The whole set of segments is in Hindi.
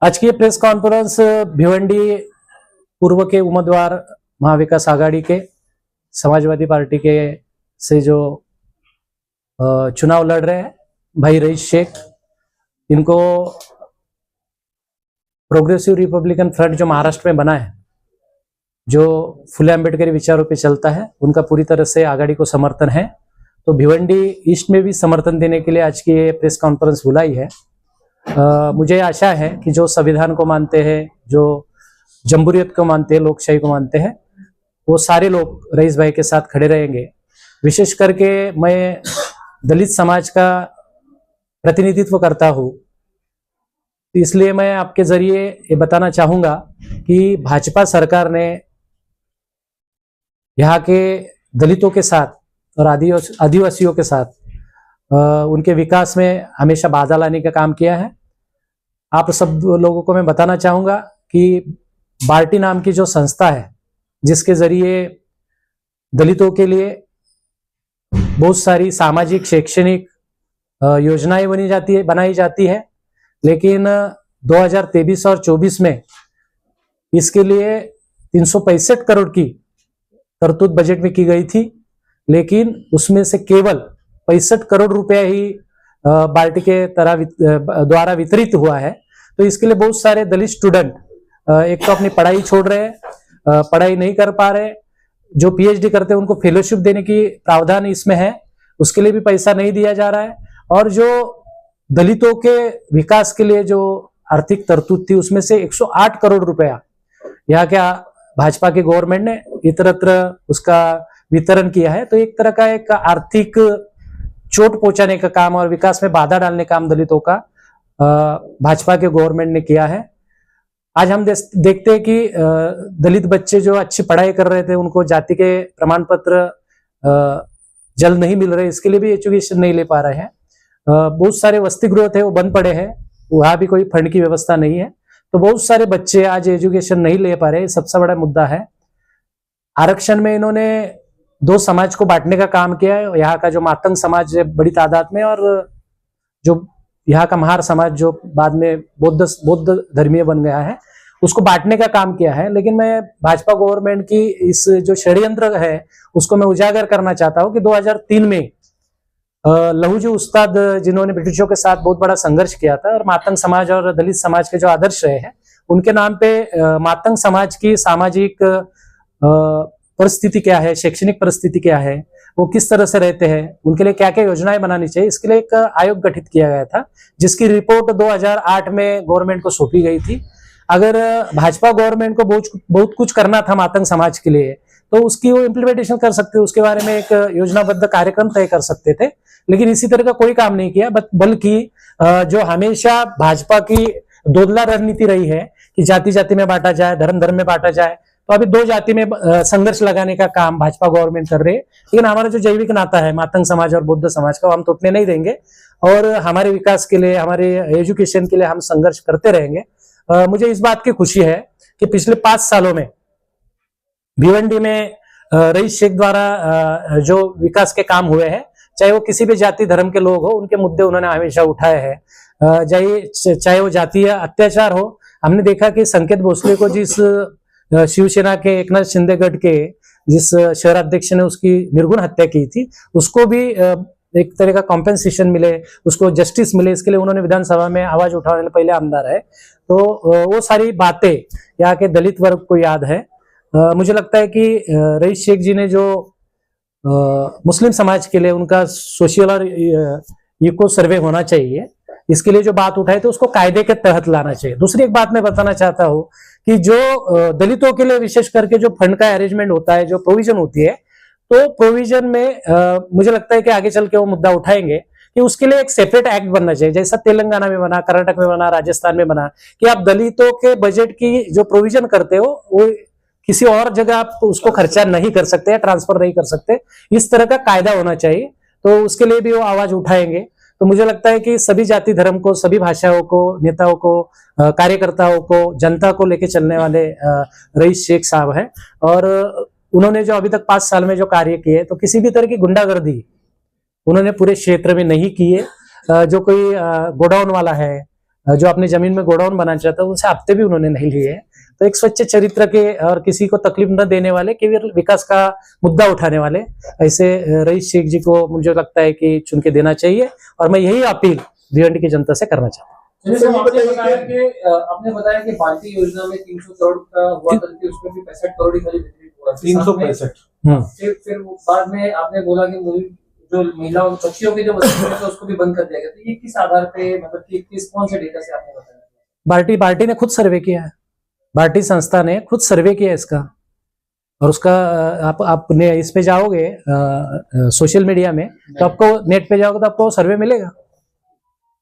आज की ये प्रेस कॉन्फ्रेंस भिवंडी पूर्व के उम्मीदवार महाविकास आघाड़ी के समाजवादी पार्टी के से जो चुनाव लड़ रहे हैं भाई रईस शेख, इनको प्रोग्रेसिव रिपब्लिकन फ्रंट जो महाराष्ट्र में बना है, जो फुले अम्बेडकरी विचारों पे चलता है, उनका पूरी तरह से आघाड़ी को समर्थन है। तो भिवंडी ईस्ट में भी समर्थन देने के लिए आज की ये प्रेस कॉन्फ्रेंस बुलाई है। मुझे आशा है कि जो संविधान को मानते हैं, जो जमहूरियत को मानते हैं, लोकशाही को मानते हैं, वो सारे लोग रईस भाई के साथ खड़े रहेंगे। विशेष करके मैं दलित समाज का प्रतिनिधित्व करता हूँ, इसलिए मैं आपके जरिए ये बताना चाहूंगा कि भाजपा सरकार ने यहाँ के दलितों के साथ और आदिवासियों के साथ उनके विकास में हमेशा बाधा लाने का काम किया है। आप सब लोगों को मैं बताना चाहूंगा कि बार्टी नाम की जो संस्था है, जिसके जरिए दलितों के लिए बहुत सारी सामाजिक शैक्षणिक योजनाएं बनाई जाती है, लेकिन 2023 और 24 में इसके लिए 365 करोड़ की तरतूद बजट में की गई थी, लेकिन उसमें से केवल 65 करोड़ रुपया ही बाल्टी के द्वारा वितरित हुआ है। तो इसके लिए बहुत सारे दलित स्टूडेंट एक तो अपनी पढ़ाई छोड़ रहे हैं, पढ़ाई नहीं कर पा रहे, जो पीएचडी करते हैं उनको फेलोशिप देने की प्रावधान इसमें है, उसके लिए भी पैसा नहीं दिया जा रहा है। और जो दलितों के विकास के लिए जो आर्थिक तरतूद थी, उसमें से 108 करोड़ रुपया यहाँ के भाजपा की गवर्नमेंट ने इतरत्र उसका वितरण किया है। तो एक तरह का एक आर्थिक चोट पहुंचाने का काम और विकास में बाधा डालने का काम दलितों का भाजपा के गवर्नमेंट ने किया है। आज हम देखते हैं कि दलित बच्चे जो अच्छी पढ़ाई कर रहे थे, उनको जाति के प्रमाण पत्र जल्द नहीं मिल रहे, इसके लिए भी एजुकेशन नहीं ले पा रहे हैं। बहुत सारे वसति गृह थे, वो बंद पड़े हैं, वहां भी कोई फंड की व्यवस्था नहीं है। तो बहुत सारे बच्चे आज एजुकेशन नहीं ले पा रहे, सबसे बड़ा मुद्दा है। आरक्षण में इन्होंने दो समाज को बांटने का काम किया है। यहाँ का जो मातंग समाज है बड़ी तादाद में, और जो यहाँ का महार समाज जो बाद में बौद्ध धर्मीय बन गया है, उसको बांटने का काम किया है। लेकिन मैं भाजपा गवर्नमेंट की इस जो षड्यंत्र है उसको मैं उजागर करना चाहता हूँ कि 2003 में लहूजी उस्ताद, जिन्होंने ब्रिटिशों के साथ बहुत बड़ा संघर्ष किया था और मातंग समाज और दलित समाज के जो आदर्श रहे हैं, उनके नाम पे मातंग समाज की सामाजिक परिस्थिति क्या है, शैक्षणिक परिस्थिति क्या है, वो किस तरह से रहते हैं, उनके लिए क्या क्या योजनाएं बनानी चाहिए, इसके लिए एक आयोग गठित किया गया था, जिसकी रिपोर्ट 2008 में गवर्नमेंट को सौंपी गई थी। अगर भाजपा गवर्नमेंट को बहुत कुछ करना था मातंग समाज के लिए, तो उसकी वो इम्प्लीमेंटेशन कर सकते, उसके बारे में एक योजनाबद्ध कार्यक्रम तय कर सकते थे। लेकिन इसी तरह का कोई काम नहीं किया, बल्कि जो हमेशा भाजपा की दोगला रणनीति रही है कि जाति जाति में बांटा जाए, धर्म धर्म में बांटा जाए, तो अभी दो जाति में संघर्ष लगाने का काम भाजपा गवर्नमेंट कर रही है। लेकिन हमारा जो जैविक नाता है मातंग समाज और बौद्ध समाज का, हम टूटने नहीं देंगे और हमारे विकास के लिए, हमारे एजुकेशन के लिए हम संघर्ष करते रहेंगे। मुझे इस बात की खुशी है कि पिछले 5 सालों में भिवंडी में रईस शेख द्वारा जो विकास के काम हुए हैं, चाहे वो किसी भी जाति धर्म के लोग हो, उनके मुद्दे उन्होंने हमेशा उठाए हैं। चाहे वो जातीय अत्याचार हो, हमने देखा कि संकेत भोसले को जिस शिवसेना के एकनाथ शिंदे गढ़ के जिस शहराध्यक्ष ने उसकी निर्गुण हत्या की थी, उसको भी एक तरह का कॉम्पेंसेशन मिले, उसको जस्टिस मिले, इसके लिए उन्होंने विधानसभा में आवाज उठाने वाले पहले आमदार है। तो वो सारी बातें यहाँ के दलित वर्ग को याद है। मुझे लगता है कि रईस शेख जी ने जो मुस्लिम समाज के लिए उनका सोशल और इको सर्वे होना चाहिए, इसके लिए जो बात उठाई तो उसको कायदे के तहत लाना चाहिए। दूसरी एक बात मैं बताना चाहता हूँ कि जो दलितों के लिए विशेष करके जो फंड का अरेंजमेंट होता है, जो प्रोविजन होती है, तो प्रोविजन में मुझे लगता है कि आगे चल के वो मुद्दा उठाएंगे कि उसके लिए एक सेपरेट एक्ट बनना चाहिए, जैसा तेलंगाना में बना, कर्नाटक में बना, राजस्थान में बना, कि आप दलितों के बजट की जो प्रोविजन करते हो वो किसी और जगह आप उसको खर्चा नहीं कर सकते या ट्रांसफर नहीं कर सकते, इस तरह का कायदा होना चाहिए। तो उसके लिए भी वो आवाज उठाएंगे। तो मुझे लगता है कि सभी जाति धर्म को, सभी भाषाओं को, नेताओं को, कार्यकर्ताओं को, जनता को लेके चलने वाले रईस शेख साहब हैं। और उन्होंने जो अभी तक 5 साल में जो कार्य किए, तो किसी भी तरह की गुंडागर्दी उन्होंने पूरे क्षेत्र में नहीं की है। जो कोई गोडाउन वाला है, जो अपनी जमीन में गोडाउन बनाना चाहता है उनसे हफ्ते भी उन्होंने नहीं लिए। तो एक स्वच्छ चरित्र के और किसी को तकलीफ न देने वाले, केवल विकास का मुद्दा उठाने वाले ऐसे रईस शेख जी को मुझे लगता है कि चुन के देना चाहिए, और मैं यही अपील भिवंडी की जनता से करना चाहता हूँ। आपने बताया कि भारतीय योजना में 300 करोड़ का हुआ था, उसमें भी 65 करोड़ ही खाली वितरित हुआ, 365। फिर बाद में आपने बोला कि जो महिलाओं बच्चियों की जो मशीन है उसको भी बंद कर दिया गया, तो ये किस आधार पे, मतलब कि कौन से डेटा से आपने बताया? पार्टी ने खुद सर्वे किया है, पार्टी संस्था ने खुद सर्वे किया इसका, और उसका आपने इस पे जाओगे सोशल मीडिया में, तो आपको नेट पे जाओगे तो आपको सर्वे मिलेगा।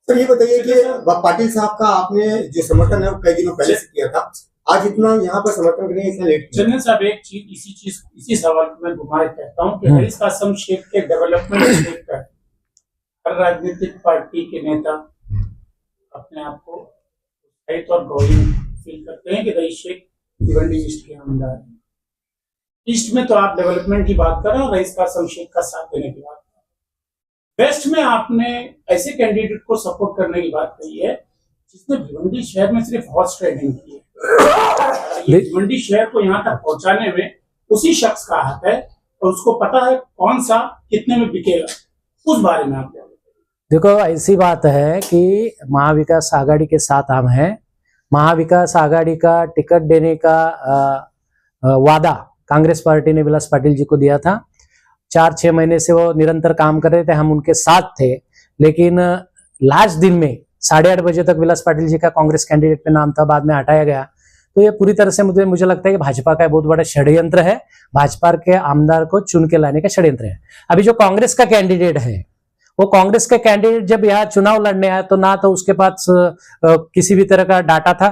सर ये बताइए कि पाटिल साहब का आपने जो समर्थन है वो कई दिनों पहले से किया था, आज इतना यहाँ पर समर्थन करने इतना लेट किया? चंदन साहब, एक चीज इसी सवाल को मैं घुमाए कहता हूँ कि रईस कासम शेख के डेवलपमेंट को देखकर हर राजनीतिक पार्टी के नेता अपने आप को उत्साहित और गौरव फील करते हैं कि रईस शेख भिवंडी ईस्ट के आमदार हैं। ईस्ट में तो आप डेवलपमेंट की बात कर रहे हो, रईस कासम शेख का साथ देने की बात। वेस्ट में आपने ऐसे कैंडिडेट को सपोर्ट करने की बात कही है जिसने भिवंडी शहर में सिर्फ हॉर्स ट्रेडिंग की है। ये भिवंडी शहर को यहाँ तक पहुंचाने में उसी शख्स का हाथ है, और उसको पता है कौन सा कितने में बिकेगा। उस बारे में आप क्या बताइए? देखो, ऐसी बात है कि महाविकास आघाड़ी के साथ हम हैं। महाविकास आघाड़ी का टिकट देने का वादा कांग्रेस पार्टी ने विलास पाटिल जी को दिया था। 4-6 महीने से वो निरंतर काम कर रहे थे, हम उनके साथ थे, लेकिन लास्ट दिन में 8:30 बजे तक विलास पाटिल जी का कांग्रेस कैंडिडेट पे नाम था, बाद में हटाया गया। तो ये पूरी तरह से मुझे लगता है कि भाजपा का बहुत बड़ा षड्यंत्र है, भाजपा के आमदार को चुन के लाने का षड्यंत्र है। अभी जो कांग्रेस का कैंडिडेट है, वो कांग्रेस का कैंडिडेट जब यहाँ चुनाव लड़ने आया तो ना तो उसके पास किसी भी तरह का डाटा था,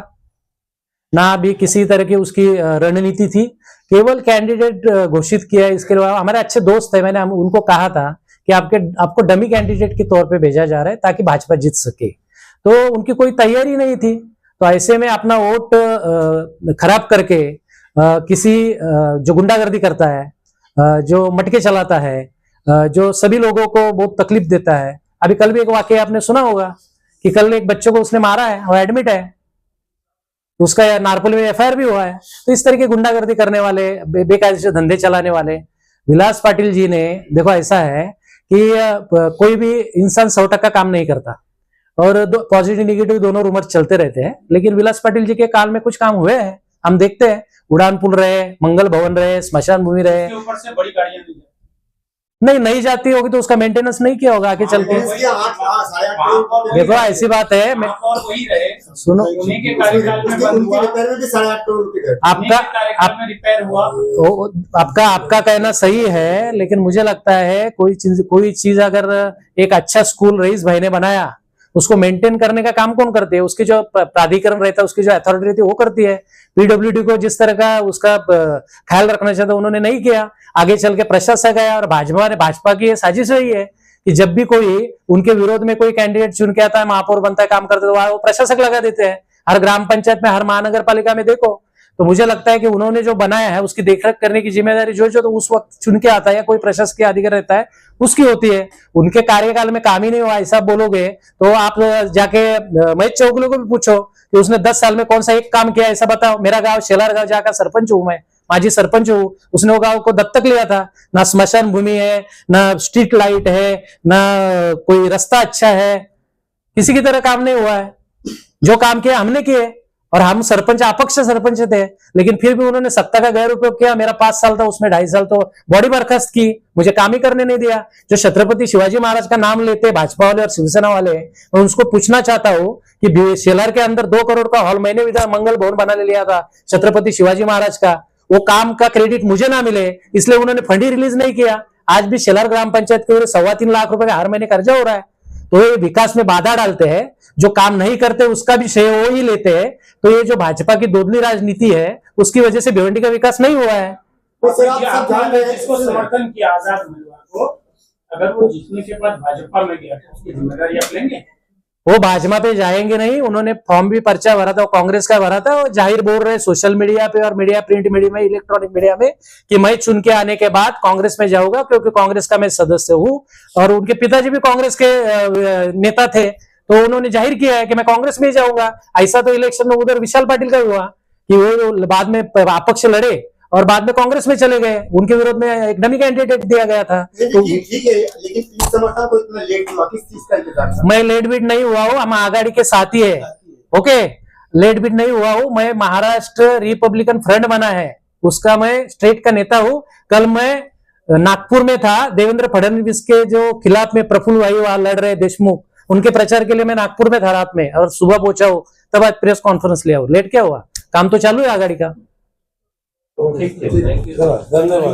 ना भी किसी तरह की उसकी रणनीति थी। केवल कैंडिडेट घोषित किया। इसके अलावा हमारे अच्छे दोस्त है, मैंने उनको कहा था कि आपको डमी कैंडिडेट के तौर पे भेजा जा रहा है ताकि भाजपा जीत सके, तो उनकी कोई तैयारी नहीं थी। तो ऐसे में अपना वोट खराब करके किसी जो गुंडागर्दी करता है, जो मटके चलाता है, जो सभी लोगों को बहुत तकलीफ देता है। अभी कल भी एक वाकया आपने सुना होगा कि कल एक बच्चे को उसने मारा है, वो एडमिट है, उसका नारपुल में एफआईआर भी हुआ है। तो इस तरह की गुंडागर्दी करने वाले, बेकायदे से धंधे चलाने वाले विलास पाटिल जी ने, देखो ऐसा है कि कोई भी इंसान 100% काम नहीं करता, और पॉजिटिव नेगेटिव दोनों रूमर्स चलते रहते हैं, लेकिन विलास पाटिल जी के काल में कुछ काम हुए हैं, हम देखते हैं। उड़ान पुल रहे, मंगल भवन रहे, स्मशान भूमि रहे, ऊपर से बड़ी गाड़ियां नहीं जाती होगी तो उसका मेंटेनेंस नहीं किया होगा आगे चल के। देखो ऐसी बात है, सुनो, आपका कहना सही है, लेकिन मुझे लगता है कोई चीज अगर एक अच्छा स्कूल रईस भाई ने बनाया, उसको मेंटेन करने का काम कौन करते हैं? उसकी जो प्राधिकरण रहता है, उसकी जो अथॉरिटी रहती है वो करती है। पीडब्ल्यूडी को जिस तरह का उसका ख्याल रखना चाहता उन्होंने नहीं किया। आगे चल के प्रशासक आया, और भाजपा की ये साजिश रही है कि जब भी कोई उनके विरोध में कोई कैंडिडेट चुन के आता है, महापौर बनता है, काम करते, तो वो प्रशासक लगा देते हैं। हर ग्राम पंचायत में, हर महानगर पालिका में देखो। तो मुझे लगता है कि उन्होंने जो बनाया है उसकी देखरेख करने की जिम्मेदारी जो तो उस वक्त चुन के आता है या कोई प्रशासकीय अधिकारी रहता है उसकी होती है। उनके कार्यकाल में काम ही नहीं हुआ ऐसा बोलोगे तो आप जाके महेश चौगले को भी पूछो कि उसने 10 साल में कौन सा एक काम किया, ऐसा बताओ। मेरा गांव शेलार गांव जाकर सरपंच हूं मैं, माजी सरपंच हूं, उसने वो गांव को दत्तक लिया था। ना स्मशान भूमि है, ना स्ट्रीट लाइट है, ना कोई रास्ता अच्छा है, किसी की तरह काम नहीं हुआ है। जो काम किया हमने किए, और हम सरपंच अपक्ष सरपंच थे, लेकिन फिर भी उन्होंने सत्ता का गैर उपयोग किया। मेरा 5 साल था, उसमें 2.5 साल तो बॉडी बर्खास्त की, मुझे काम ही करने नहीं दिया। जो छत्रपति शिवाजी महाराज का नाम लेते भाजपा वाले और शिवसेना वाले, मैं उनको पूछना चाहता हूँ कि शेलार के अंदर 2 करोड़ का हॉल मैंने विधान मंगल भवन बना लिया था छत्रपति शिवाजी महाराज का, वो काम का क्रेडिट मुझे ना मिले इसलिए उन्होंने फंड ही रिलीज नहीं किया। आज भी शेलार ग्राम पंचायत के 3.25 लाख रुपए का हर महीने कर्जा हो रहा है। तो ये विकास में बाधा डालते हैं, जो काम नहीं करते उसका भी श्रेय वो ही लेते हैं। तो ये जो भाजपा की दोगली राजनीति है उसकी वजह से भिवंडी का विकास नहीं हुआ है। जिसको समर्थन किया आजाद उम्मीदवार को, अगर वो जीतने के बाद भाजपा में गया तो उसकी जिम्मेदारी आप लेंगे? वो भाजपा पे जाएंगे नहीं। उन्होंने फॉर्म भी पर्चा भरा था, कांग्रेस का भरा था, और जाहिर बोल रहे सोशल मीडिया पे और मीडिया, प्रिंट मीडिया में, इलेक्ट्रॉनिक मीडिया में कि मैं चुन के आने के बाद कांग्रेस में जाऊंगा क्योंकि कांग्रेस का मैं सदस्य हूं। और उनके पिताजी भी कांग्रेस के नेता थे, तो उन्होंने जाहिर किया है कि मैं कांग्रेस में ही जाऊंगा। ऐसा तो इलेक्शन में उधर विशाल पाटिल का हुआ कि वो बाद में अपक्ष लड़े और बाद में कांग्रेस में चले गए, उनके विरोध में एक डमी कैंडिडेट दिया गया था। तो ठीक है, लेकिन इस समर्थन को इतना लेट हुआ, किस चीज का इंतजार था? मैं लेट बीट नहीं हुआ हूँ, हम आघाड़ी के साथी है। ओके, लेट बीट नहीं हुआ हूँ, मैं महाराष्ट्र रिपब्लिकन फ्रंट बना है, उसका मैं स्टेट का नेता हूँ। कल मैं नागपुर में था, देवेंद्र फडणवीस के जो खिलाफ में प्रफुल्ल भाई वहां लड़ रहे देशमुख, उनके प्रचार के लिए मैं नागपुर में था रात में और सुबह पहुंचा हूँ, तब आज प्रेस कॉन्फ्रेंस लिया हूँ। लेट क्या हुआ, काम तो चालू है आघाड़ी का। ठीक है, थैंक यू। धन्यवाद।